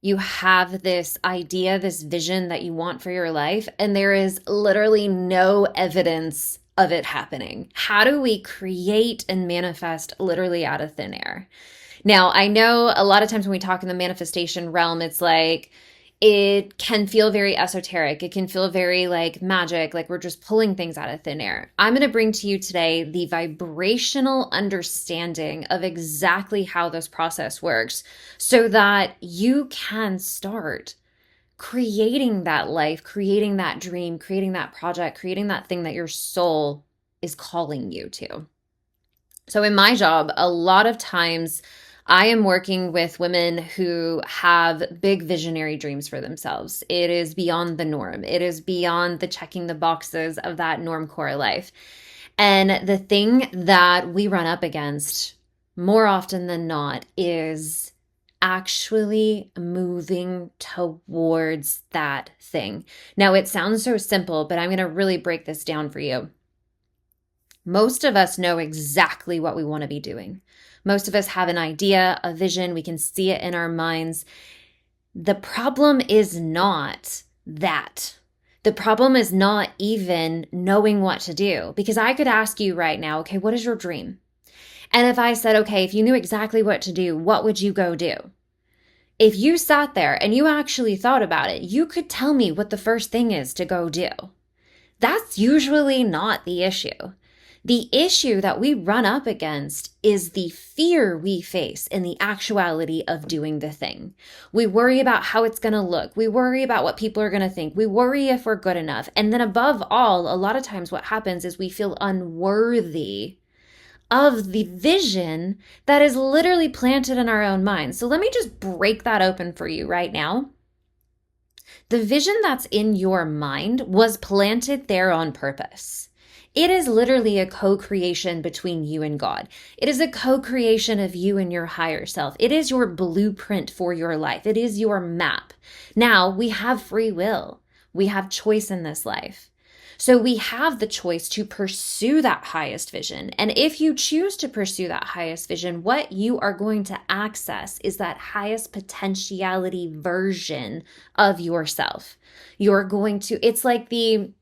You have this idea, this vision that you want for your life, and there is literally no evidence of it happening. How do we create and manifest literally out of thin air? Now, I know a lot of times when we talk in the manifestation realm, it's like it can feel very esoteric. It can feel very like magic, like we're just pulling things out of thin air. I'm going to bring to you today the vibrational understanding of exactly how this process works so that you can start creating that life, creating that dream, creating that project, creating that thing that your soul is calling you to. So, in my job, a lot of times I am working with women who have big visionary dreams for themselves. It is beyond the norm, it is beyond the checking the boxes of that norm core life. And the thing that we run up against more often than not is actually moving towards that thing. Now, it sounds so simple, but I'm going to really break this down for you. Most of us know exactly what we want to be doing. Most of us have an idea, a vision, we can see it in our minds. The problem is not that. The problem is not even knowing what to do. Because I could ask you right now, okay, what is your dream? And if I said, okay, if you knew exactly what to do, what would you go do? If you sat there and you actually thought about it, you could tell me what the first thing is to go do. That's usually not the issue. The issue that we run up against is the fear we face in the actuality of doing the thing. We worry about how it's going to look. We worry about what people are going to think. We worry if we're good enough. And then above all, a lot of times what happens is we feel unworthy of the vision that is literally planted in our own minds. So let me just break that open for you right now. The vision that's in your mind was planted there on purpose. It is literally a co-creation between you and God. It is a co-creation of you and your higher self. It is your blueprint for your life. It is your map. Now, we have free will. We have choice in this life. So we have the choice to pursue that highest vision. And if you choose to pursue that highest vision, what you are going to access is that highest potentiality version of yourself. You're going to, it's like the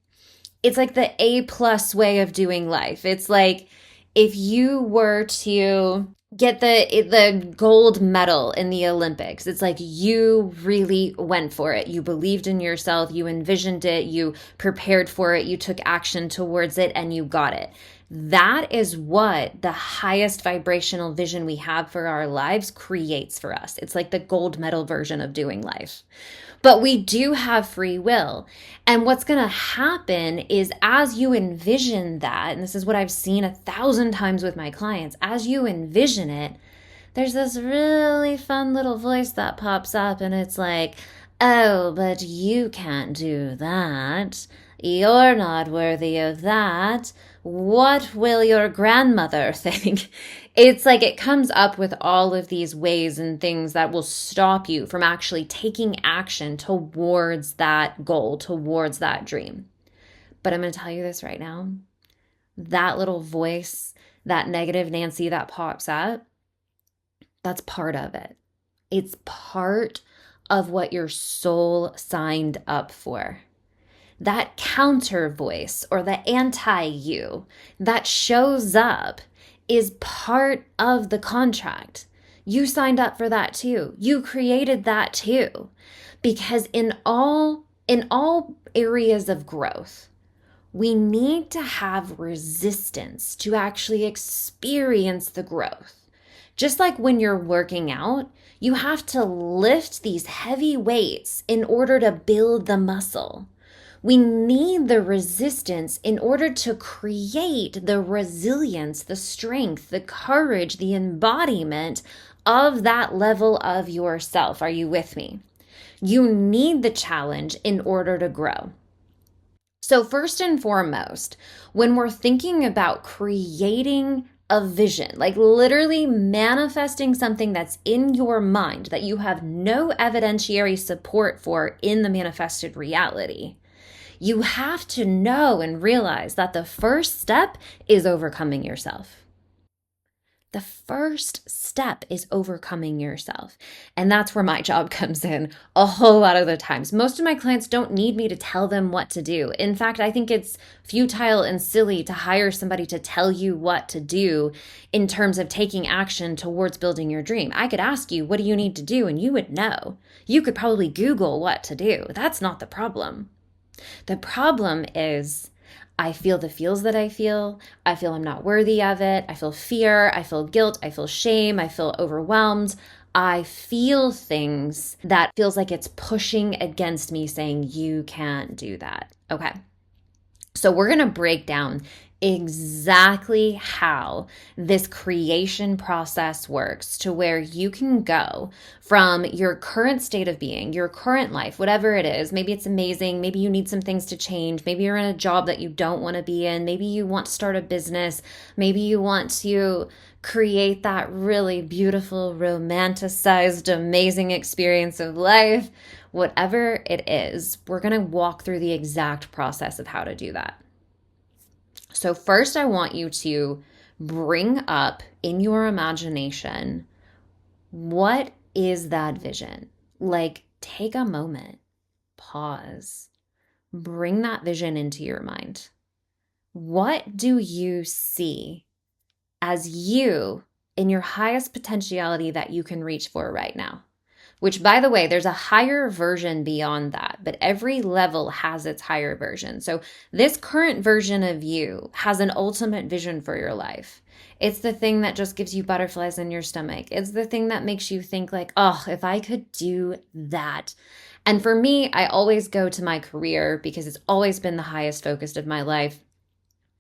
A+ way of doing life. It's like if you were to get the gold medal in the Olympics, it's like you really went for it. You believed in yourself, you envisioned it, you prepared for it, you took action towards it, and you got it. That is what the highest vibrational vision we have for our lives creates for us. It's like the gold medal version of doing life. But we do have free will. And what's going to happen is as you envision that, and this is what I've seen 1,000 times with my clients, as you envision it, there's this really fun little voice that pops up and it's like, oh, but you can't do that. You're not worthy of that. What will your grandmother think? It's like it comes up with all of these ways and things that will stop you from actually taking action towards that goal, towards that dream. But I'm going to tell you this right now. That little voice, that negative Nancy that pops up, that's part of it. It's part of what your soul signed up for. That counter voice or the anti-you that shows up is part of the contract. You signed up for that too. You created that too. Because in all areas of growth, we need to have resistance to actually experience the growth. Just like when you're working out, you have to lift these heavy weights in order to build the muscle. We need the resistance in order to create the resilience, the strength, the courage, the embodiment of that level of yourself. Are you with me? You need the challenge in order to grow. So first and foremost, when we're thinking about creating a vision, like literally manifesting something that's in your mind that you have no evidentiary support for in the manifested reality, you have to know and realize that the first step is overcoming yourself. The first step is overcoming yourself. And that's where my job comes in a whole lot of the times. Most of my clients don't need me to tell them what to do. In fact, I think it's futile and silly to hire somebody to tell you what to do in terms of taking action towards building your dream. I could ask you, what do you need to do? And you would know. You could probably Google what to do. That's not the problem. The problem is I feel the feels that I feel. I feel I'm not worthy of it. I feel fear. I feel guilt. I feel shame. I feel overwhelmed. I feel things that feels like it's pushing against me saying, you can't do that. Okay. So we're going to break down exactly how this creation process works to where you can go from your current state of being, your current life, whatever it is. Maybe it's amazing. Maybe you need some things to change. Maybe you're in a job that you don't want to be in. Maybe you want to start a business. Maybe you want to create that really beautiful, romanticized, amazing experience of life. Whatever it is, we're going to walk through the exact process of how to do that. So first, I want you to bring up in your imagination, what is that vision? Like, take a moment, pause, bring that vision into your mind. What do you see as you in your highest potentiality that you can reach for right now? Which, by the way, there's a higher version beyond that, but every level has its higher version. So this current version of you has an ultimate vision for your life. It's the thing that just gives you butterflies in your stomach. It's the thing that makes you think like, oh, if I could do that. And for me, I always go to my career because it's always been the highest focus of my life.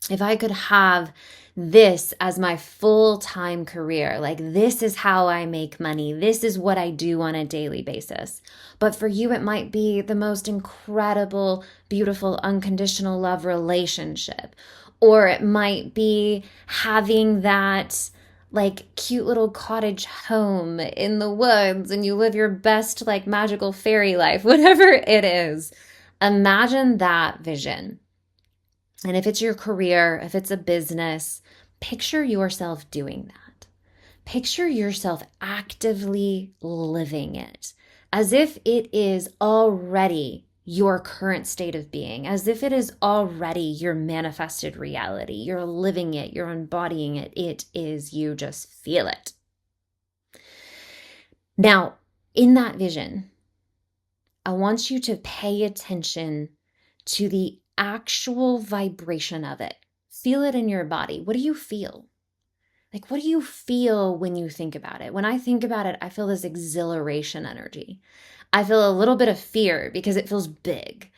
If I could have this as my full-time career, like this is how I make money, this is what I do on a daily basis. But for you, it might be the most incredible, beautiful, unconditional love relationship. Or it might be having that like cute little cottage home in the woods and you live your best like magical fairy life, whatever it is. Imagine that vision. And if it's your career, if it's a business, picture yourself doing that. Picture yourself actively living it as if it is already your current state of being, as if it is already your manifested reality. You're living it, you're embodying it. It is you, just feel it. Now, in that vision, I want you to pay attention to the actual vibration of it. Feel it in your body. What do you feel? Like, what do you feel when you think about it? When I think about it, I feel this exhilaration energy. I feel a little bit of fear because it feels big.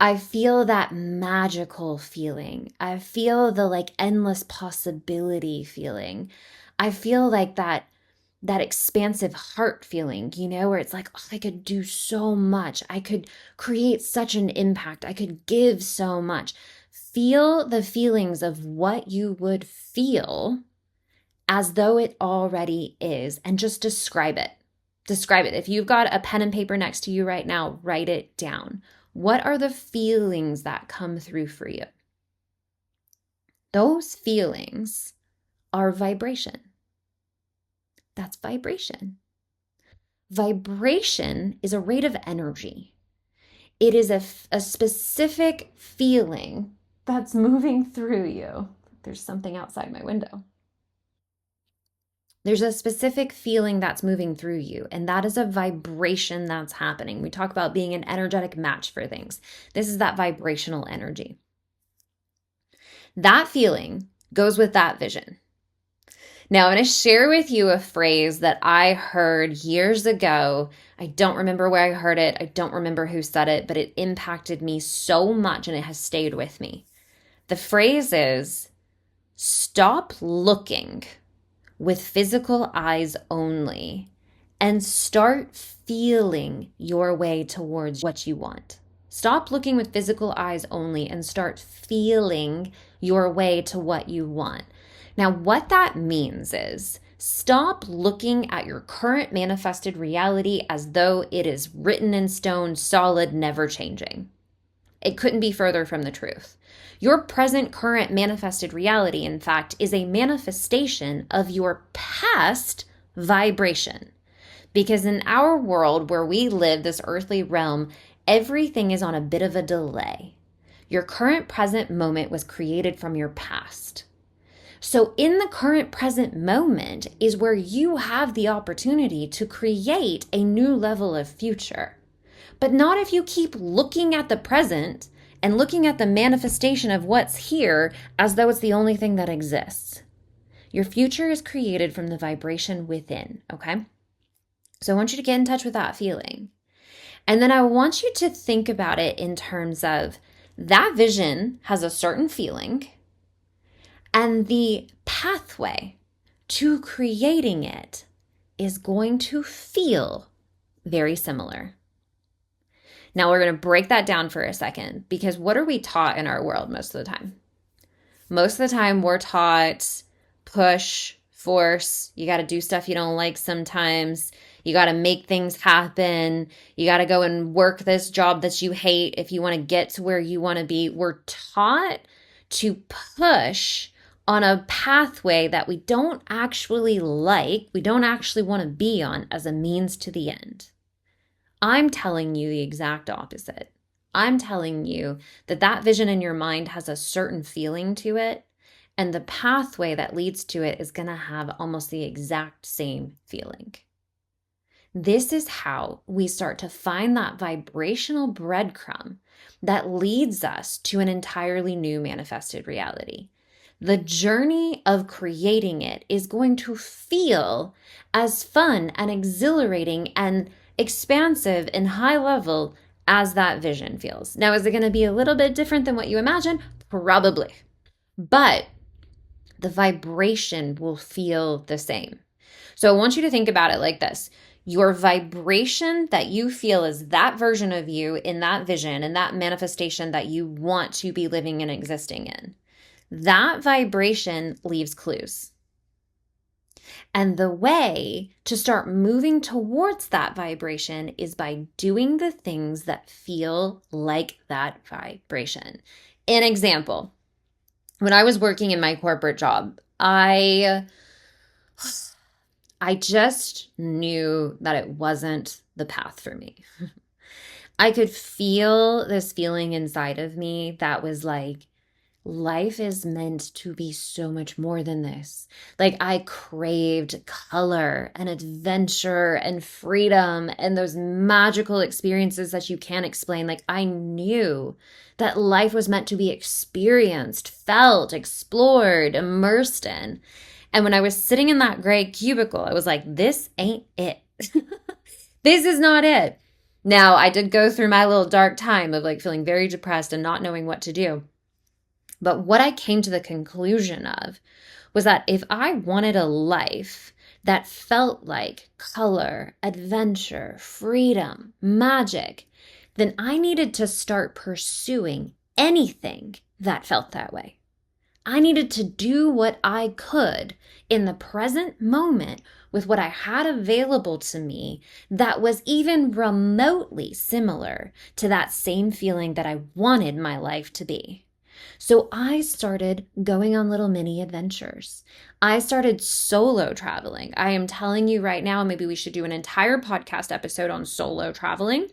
I feel that magical feeling. I feel the like endless possibility feeling. I feel like that expansive heart feeling, you know, where it's like, oh, I could do so much. I could create such an impact. I could give so much. Feel the feelings of what you would feel as though it already is, and just describe it. Describe it. If you've got a pen and paper next to you right now, write it down. What are the feelings that come through for you? Those feelings are vibration. That's vibration. Vibration is a rate of energy. It is a specific feeling that's moving through you. There's something outside my window. There's a specific feeling that's moving through you, and that is a vibration that's happening. We talk about being an energetic match for things. This is that vibrational energy. That feeling goes with that vision. Now, I'm going to share with you a phrase that I heard years ago. I don't remember where I heard it. I don't remember who said it, but it impacted me so much and it has stayed with me. The phrase is, stop looking with physical eyes only and start feeling your way towards what you want. Stop looking with physical eyes only and start feeling your way to what you want. Now, what that means is stop looking at your current manifested reality as though it is written in stone, solid, never changing. It couldn't be further from the truth. Your present current manifested reality, in fact, is a manifestation of your past vibration. Because in our world where we live, this earthly realm, everything is on a bit of a delay. Your current present moment was created from your past. So in the current present moment is where you have the opportunity to create a new level of future. But not if you keep looking at the present and looking at the manifestation of what's here as though it's the only thing that exists. Your future is created from the vibration within, okay? So I want you to get in touch with that feeling. And then I want you to think about it in terms of that vision has a certain feeling, and the pathway to creating it is going to feel very similar. Now we're going to break that down for a second, because what are we taught in our world most of the time? Most of the time we're taught push, force, you got to do stuff you don't like sometimes. You got to make things happen. You got to go and work this job that you hate if you want to get to where you want to be. We're taught to push on a pathway that we don't actually like, we don't actually want to be on as a means to the end. I'm telling you the exact opposite. I'm telling you that that vision in your mind has a certain feeling to it, and the pathway that leads to it is going to have almost the exact same feeling. This is how we start to find that vibrational breadcrumb that leads us to an entirely new manifested reality. The journey of creating it is going to feel as fun and exhilarating and expansive and high level as that vision feels. Now, is it going to be a little bit different than what you imagine? Probably. But the vibration will feel the same. So I want you to think about it like this. Your vibration that you feel is that version of you in that vision and that manifestation that you want to be living and existing in. That vibration leaves clues. And the way to start moving towards that vibration is by doing the things that feel like that vibration. An example, when I was working in my corporate job, I just knew that it wasn't the path for me. I could feel this feeling inside of me that was like, life is meant to be so much more than this. Like, I craved color and adventure and freedom and those magical experiences that you can't explain. Like, I knew that life was meant to be experienced, felt, explored, immersed in. And when I was sitting in that gray cubicle, I was like, this ain't it. This is not it. Now, I did go through my little dark time of like feeling very depressed and not knowing what to do. But what I came to the conclusion of was that if I wanted a life that felt like color, adventure, freedom, magic, then I needed to start pursuing anything that felt that way. I needed to do what I could in the present moment with what I had available to me that was even remotely similar to that same feeling that I wanted my life to be. So I started going on little mini adventures. I started solo traveling. I am telling you right now, maybe we should do an entire podcast episode on solo traveling.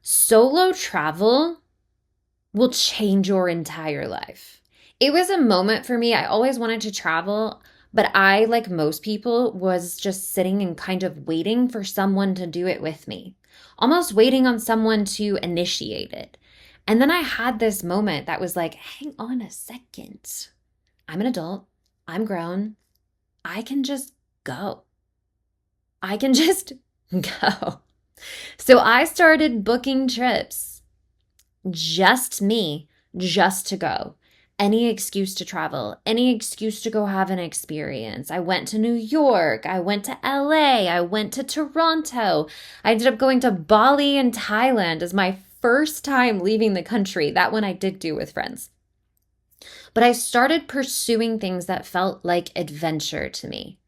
Solo travel will change your entire life. It was a moment for me. I always wanted to travel, but I, like most people, was just sitting and kind of waiting for someone to do it with me, almost waiting on someone to initiate it. And then I had this moment that was like, hang on a second. I'm an adult. I'm grown. I can just go. I can just go. So I started booking trips, just me, just to go. Any excuse to travel, any excuse to go have an experience. I went to New York. I went to LA. I went to Toronto. I ended up going to Bali and Thailand as my first time leaving the country. That one I did do with friends. But I started pursuing things that felt like adventure to me.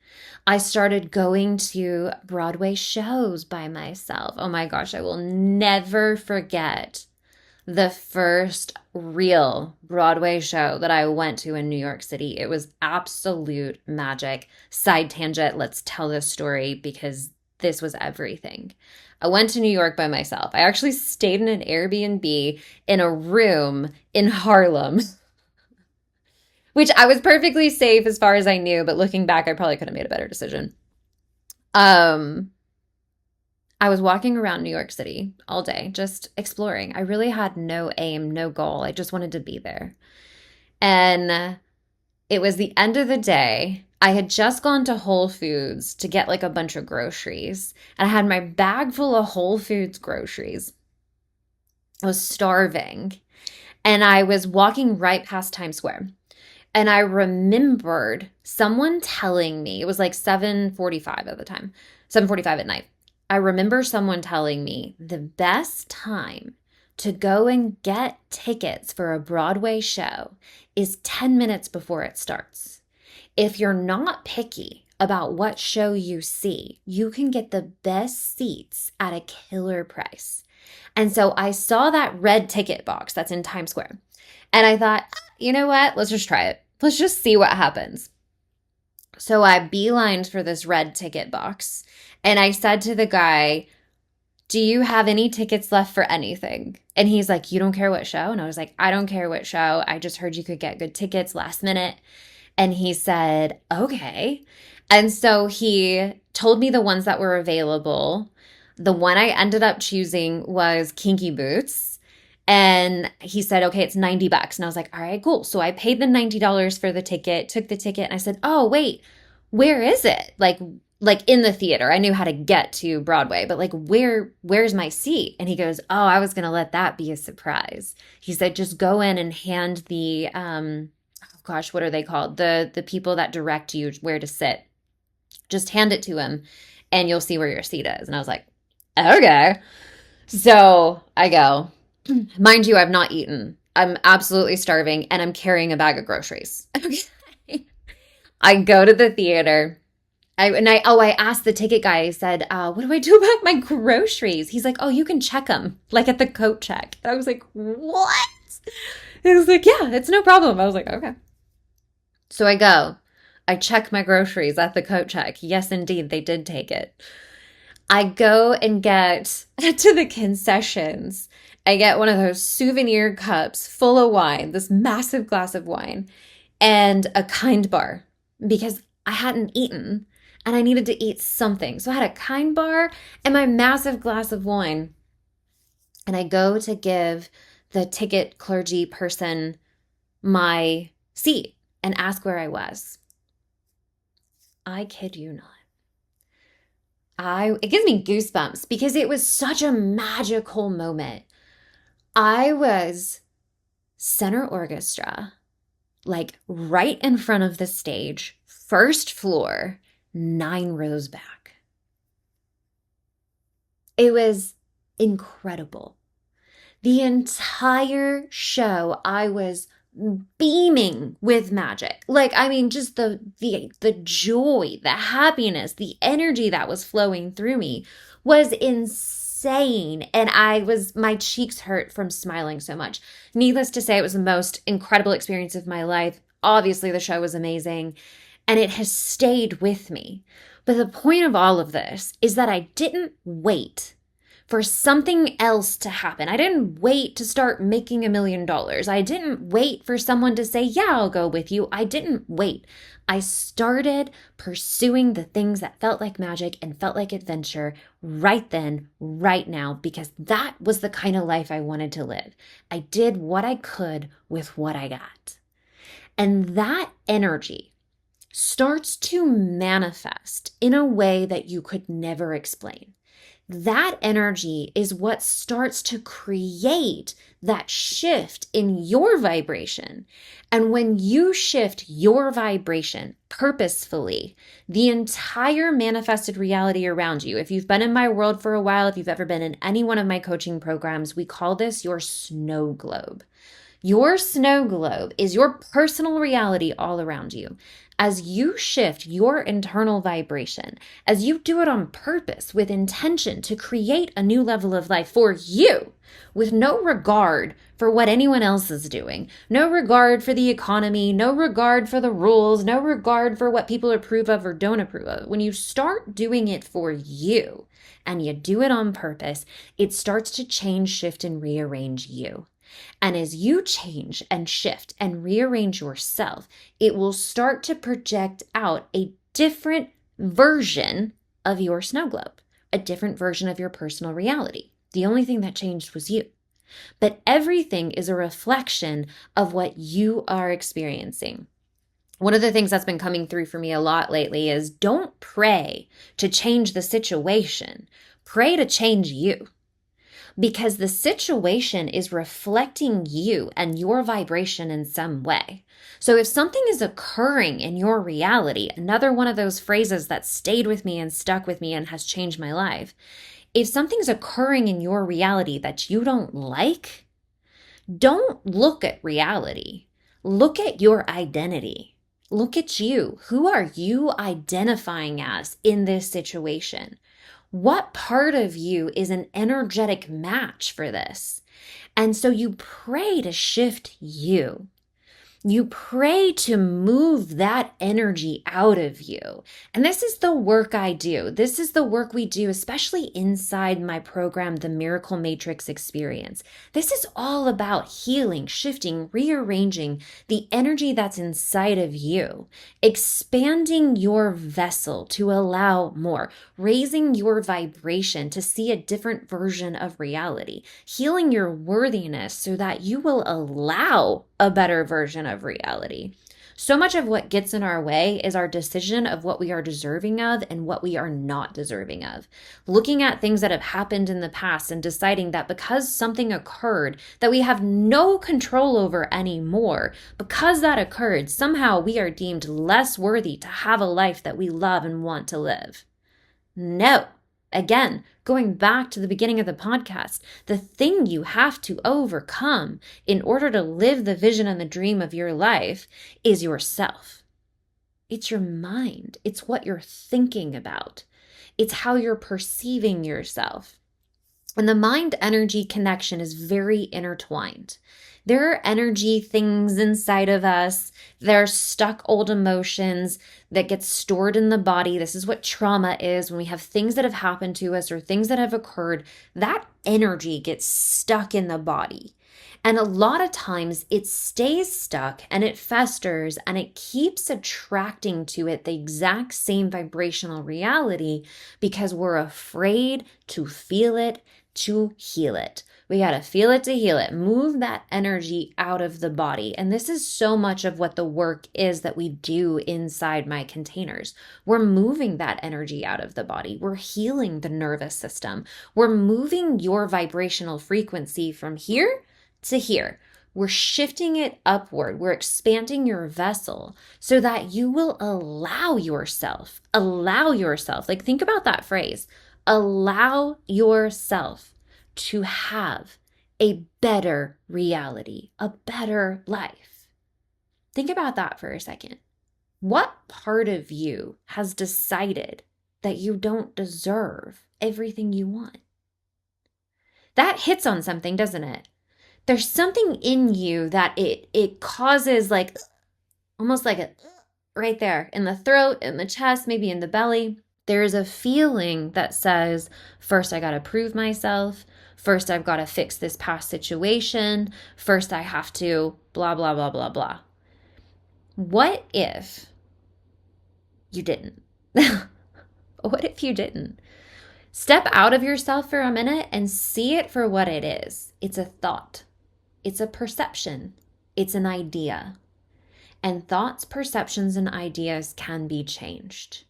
I started going to Broadway shows by myself. Oh my gosh, I will never forget the first real Broadway show that I went to in New York City. It was absolute magic. Side tangent, let's tell this story because this was everything. I went to New York by myself. I actually stayed in an Airbnb in a room in Harlem, which I was perfectly safe as far as I knew, but looking back, I probably could have made a better decision. Um, I was walking around New York City all day, just exploring. I really had no aim, no goal. I just wanted to be there. And it was the end of the day. I had just gone to Whole Foods to get like a bunch of groceries. And I had my bag full of Whole Foods groceries. I was starving. And I was walking right past Times Square. And I remembered someone telling me, it was like 7:45 at the time, 7:45 at night. I remember someone telling me the best time to go and get tickets for a Broadway show is 10 minutes before it starts. If you're not picky about what show you see, you can get the best seats at a killer price. And so I saw that red ticket box that's in Times Square. And I thought, you know what? Let's just try it. Let's just see what happens. So I beelined for this red ticket box. And I said to the guy, do you have any tickets left for anything? And he's like, you don't care what show? And I was like, I don't care what show. I just heard you could get good tickets last minute. And he said, okay. And so he told me the ones that were available. The one I ended up choosing was Kinky Boots. And he said, okay, it's $90. And I was like, all right, cool. So I paid the $90 for the ticket, took the ticket, and I said, oh, wait, where is it? Like in the theater. I knew how to get to Broadway, but like where's my seat? And he goes, oh, I was going to let that be a surprise. He said, just go in and hand the, oh gosh, what are they called? The people that direct you where to sit. Just hand it to him and you'll see where your seat is. And I was like, okay. So I go, mind you, I've not eaten. I'm absolutely starving and I'm carrying a bag of groceries. Okay. I go to the theater. I asked the ticket guy, I said, what do I do about my groceries? He's like, oh, you can check them, like at the coat check. And I was like, what? He was like, yeah, it's no problem. I was like, okay. So I check my groceries at the coat check. Yes, indeed, they did take it. I go and get to the concessions. I get one of those souvenir cups full of wine, this massive glass of wine, and a Kind bar because I hadn't eaten. And I needed to eat something. So I had a Kind bar and my massive glass of wine. And I go to give the ticket clergy person my seat and ask where I was. I kid you not. It gives me goosebumps because it was such a magical moment. I was center orchestra, like right in front of the stage, first floor, 9 rows back. It was incredible. The entire show, I was beaming with magic. Like, I mean, just the joy, the happiness, the energy that was flowing through me was insane. And my cheeks hurt from smiling so much. Needless to say, it was the most incredible experience of my life. Obviously, the show was amazing. And it has stayed with me. But the point of all of this is that I didn't wait for something else to happen. I didn't wait to start making $1 million. I didn't wait for someone to say, yeah, I'll go with you. I didn't wait. I started pursuing the things that felt like magic and felt like adventure right then, right now, because that was the kind of life I wanted to live. I did what I could with what I got. And that energy starts to manifest in a way that you could never explain. That energy is what starts to create that shift in your vibration. And when you shift your vibration purposefully, the entire manifested reality around you, if you've been in my world for a while, if you've ever been in any one of my coaching programs, we call this your snow globe. Your snow globe is your personal reality all around you. As you shift your internal vibration, as you do it on purpose with intention to create a new level of life for you, with no regard for what anyone else is doing, no regard for the economy, no regard for the rules, no regard for what people approve of or don't approve of. When you start doing it for you and you do it on purpose, it starts to change, shift, and rearrange you. And as you change and shift and rearrange yourself, it will start to project out a different version of your snow globe, a different version of your personal reality. The only thing that changed was you. But everything is a reflection of what you are experiencing. One of the things that's been coming through for me a lot lately is don't pray to change the situation. Pray to change you. Because the situation is reflecting you and your vibration in some way. So if something is occurring in your reality, another one of those phrases that stayed with me and stuck with me and has changed my life, if something's occurring in your reality that you don't like, don't look at reality. Look at your identity. Look at you. Who are you identifying as in this situation? What part of you is an energetic match for this? And so you pray to shift you. You pray to move that energy out of you. And this is the work I do. This is the work we do, especially inside my program, the Miracle Matrix Experience. This is all about healing, shifting, rearranging the energy that's inside of you, expanding your vessel to allow more, raising your vibration to see a different version of reality, healing your worthiness so that you will allow a better version of reality. So much of what gets in our way is our decision of what we are deserving of and what we are not deserving of. Looking at things that have happened in the past and deciding that because something occurred that we have no control over anymore, because that occurred, somehow we are deemed less worthy to have a life that we love and want to live. No. Again, going back to the beginning of the podcast, the thing you have to overcome in order to live the vision and the dream of your life is yourself. It's your mind. It's what you're thinking about. It's how you're perceiving yourself. And the mind-energy connection is very intertwined. There are energy things inside of us. There are stuck old emotions that get stored in the body. This is what trauma is. When we have things that have happened to us or things that have occurred, that energy gets stuck in the body. And a lot of times it stays stuck and it festers and it keeps attracting to it the exact same vibrational reality because we're afraid to feel it, to heal it. We got to feel it to heal it. Move that energy out of the body. And this is so much of what the work is that we do inside my containers. We're moving that energy out of the body. We're healing the nervous system. We're moving your vibrational frequency from here to here. We're shifting it upward. We're expanding your vessel so that you will allow yourself, like think about that phrase, allow yourself to have a better reality, a better life. Think about that for a second. What part of you has decided that you don't deserve everything you want? That hits on something, doesn't it? There's something in you that it causes like almost like a right there in the throat, in the chest, maybe in the belly. There's a feeling that says, first I got to prove myself. First I've got to fix this past situation. First I have to blah, blah, blah, blah, blah. What if you didn't? What if you didn't? Step out of yourself for a minute and see it for what it is. It's a thought. It's a perception. It's an idea. And thoughts, perceptions, and ideas can be changed.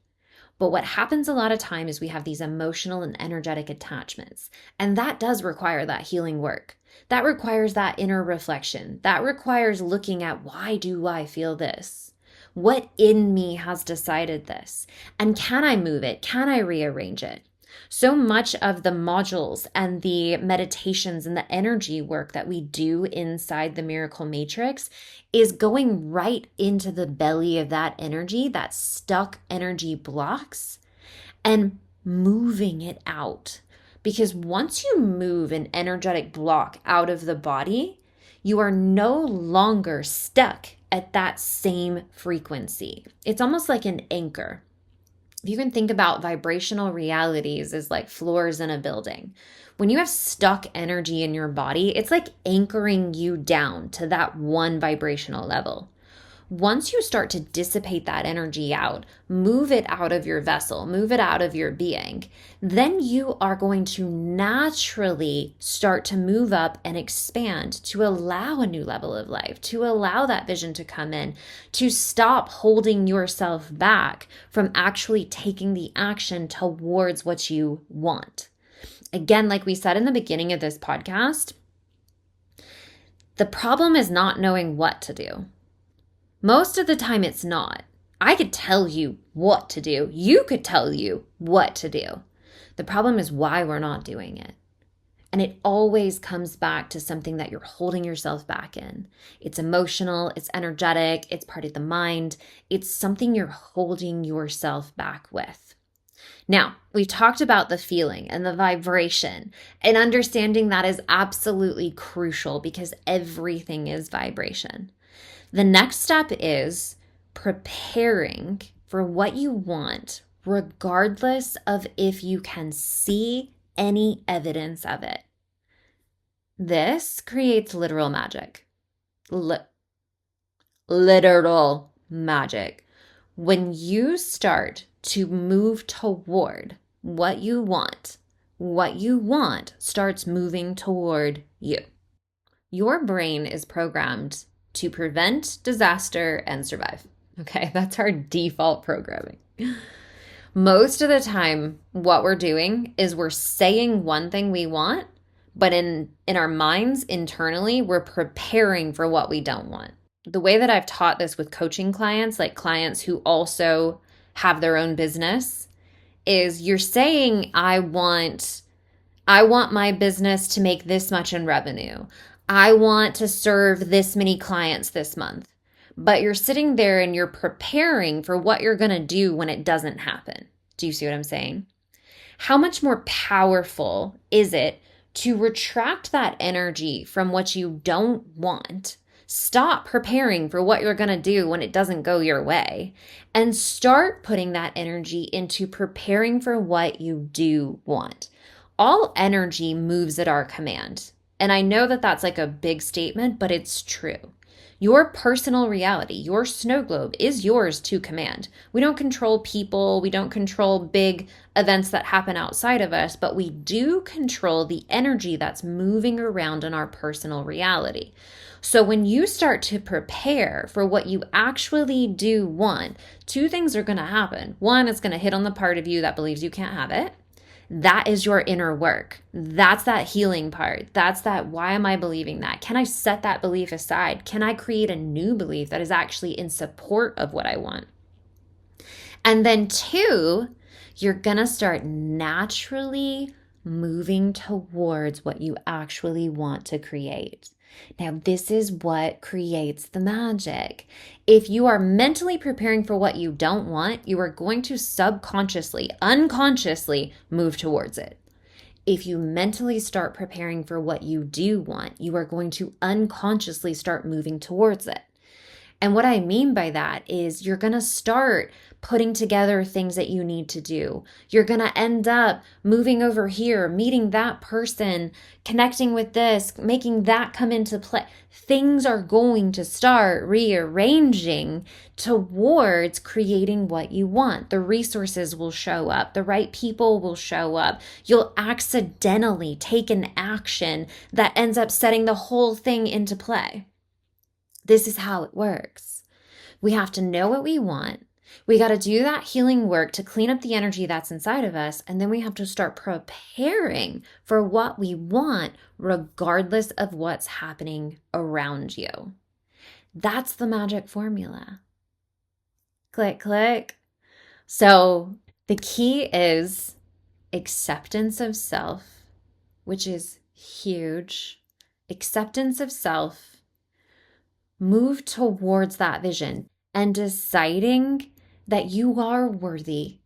But what happens a lot of time is we have these emotional and energetic attachments. And that does require that healing work. That requires that inner reflection. That requires looking at, why do I feel this? What in me has decided this? And can I move it? Can I rearrange it? So much of the modules and the meditations and the energy work that we do inside the Miracle Matrix is going right into the belly of that energy, that stuck energy blocks, and moving it out. Because once you move an energetic block out of the body, you are no longer stuck at that same frequency. It's almost like an anchor. You can think about vibrational realities as like floors in a building. When you have stuck energy in your body, it's like anchoring you down to that one vibrational level. Once you start to dissipate that energy out, move it out of your vessel, move it out of your being, then you are going to naturally start to move up and expand to allow a new level of life, to allow that vision to come in, to stop holding yourself back from actually taking the action towards what you want. Again, like we said in the beginning of this podcast, the problem is not knowing what to do. Most of the time it's not. I could tell you what to do. You could tell you what to do. The problem is why we're not doing it. And it always comes back to something that you're holding yourself back in. It's emotional, it's energetic, it's part of the mind. It's something you're holding yourself back with. Now, we've talked about the feeling and the vibration, and understanding that is absolutely crucial because everything is vibration. The next step is preparing for what you want, regardless of if you can see any evidence of it. This creates literal magic. Literal magic. When you start to move toward what you want starts moving toward you. Your brain is programmed to prevent disaster and survive. Okay, that's our default programming. Most of the time, what we're doing is we're saying one thing we want, but in our minds internally, we're preparing for what we don't want. The way that I've taught this with coaching clients, like clients who also have their own business, is you're saying, I want my business to make this much in revenue. I want to serve this many clients this month. But you're sitting there and you're preparing for what you're going to do when it doesn't happen. Do you see what I'm saying? How much more powerful is it to retract that energy from what you don't want? Stop preparing for what you're going to do when it doesn't go your way, and start putting that energy into preparing for what you do want. All energy moves at our command. And I know that that's like a big statement, but it's true. Your personal reality, your snow globe is yours to command. We don't control people. We don't control big events that happen outside of us, but we do control the energy that's moving around in our personal reality. So when you start to prepare for what you actually do want, two things are going to happen. One, it's going to hit on the part of you that believes you can't have it. That is your inner work. That's that healing part. That's that, why am I believing that? Can I set that belief aside? Can I create a new belief that is actually in support of what I want? And then two, you're going to start naturally moving towards what you actually want to create. Now, this is what creates the magic. If you are mentally preparing for what you don't want, you are going to subconsciously, unconsciously move towards it. If you mentally start preparing for what you do want, you are going to unconsciously start moving towards it. And what I mean by that is you're going to start putting together things that you need to do. You're going to end up moving over here, meeting that person, connecting with this, making that come into play. Things are going to start rearranging towards creating what you want. The resources will show up. The right people will show up. You'll accidentally take an action that ends up setting the whole thing into play. This is how it works. We have to know what we want. We got to do that healing work to clean up the energy that's inside of us. And then we have to start preparing for what we want, regardless of what's happening around you. That's the magic formula. Click, click. So the key is acceptance of self, which is huge, acceptance of self, move towards that vision and deciding that you are worthy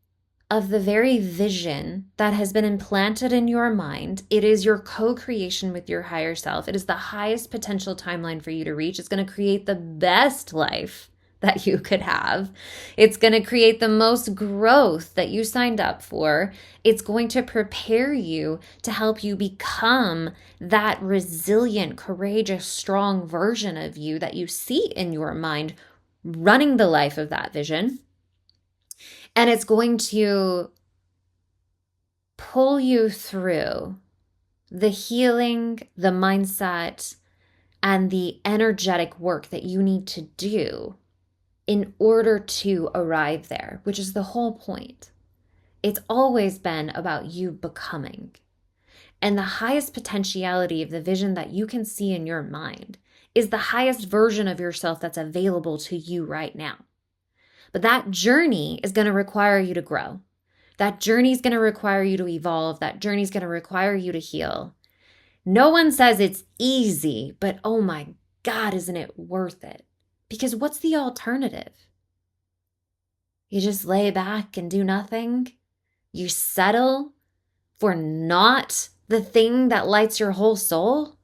of the very vision that has been implanted in your mind. It is your co-creation with your higher self. It is the highest potential timeline for you to reach. It's going to create the best life that you could have. It's going to create the most growth that you signed up for. It's going to prepare you to help you become that resilient, courageous, strong version of you that you see in your mind, running the life of that vision. And it's going to pull you through the healing, the mindset, and the energetic work that you need to do in order to arrive there, which is the whole point. It's always been about you becoming. And the highest potentiality of the vision that you can see in your mind is the highest version of yourself that's available to you right now. But that journey is going to require you to grow. That journey is going to require you to evolve. That journey is going to require you to heal. No one says it's easy, but oh my God, isn't it worth it? Because what's the alternative? You just lay back and do nothing? You settle for not the thing that lights your whole soul?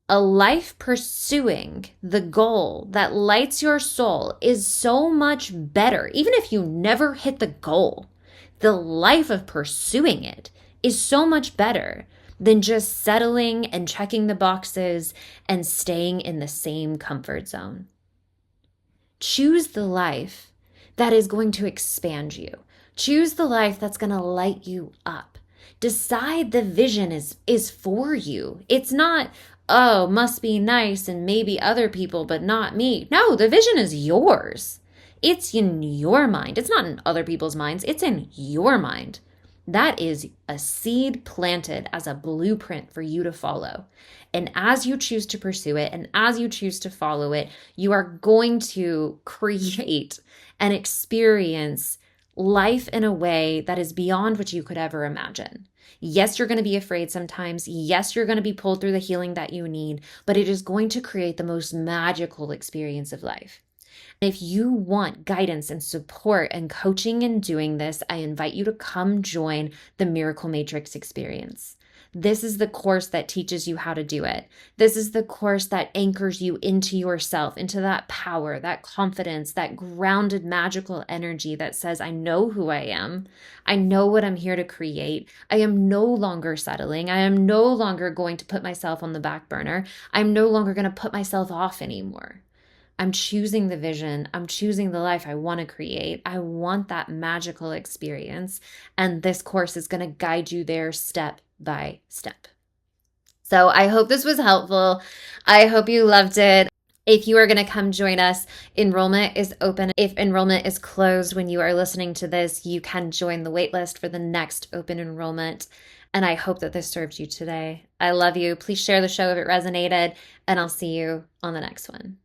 A life pursuing the goal that lights your soul is so much better. Even if you never hit the goal, the life of pursuing it is so much better than just settling and checking the boxes and staying in the same comfort zone. Choose the life that is going to expand you. Choose the life that's going to light you up. Decide the vision is for you. It's not, oh, must be nice and maybe other people, but not me. No, the vision is yours. It's in your mind. It's not in other people's minds. It's in your mind. That is a seed planted as a blueprint for you to follow. And as you choose to pursue it and as you choose to follow it, you are going to create and experience life in a way that is beyond what you could ever imagine. Yes, you're going to be afraid sometimes. Yes, you're going to be pulled through the healing that you need, but it is going to create the most magical experience of life. If you want guidance and support and coaching in doing this, I invite you to come join the Miracle Matrix experience. This is the course that teaches you how to do it. This is the course that anchors you into yourself, into that power, that confidence, that grounded magical energy that says, I know who I am. I know what I'm here to create. I am no longer settling. I am no longer going to put myself on the back burner. I'm no longer going to put myself off anymore. I'm choosing the vision. I'm choosing the life I want to create. I want that magical experience. And this course is going to guide you there step by step. So I hope this was helpful. I hope you loved it. If you are going to come join us, enrollment is open. If enrollment is closed when you are listening to this, you can join the waitlist for the next open enrollment. And I hope that this served you today. I love you. Please share the show if it resonated, and I'll see you on the next one.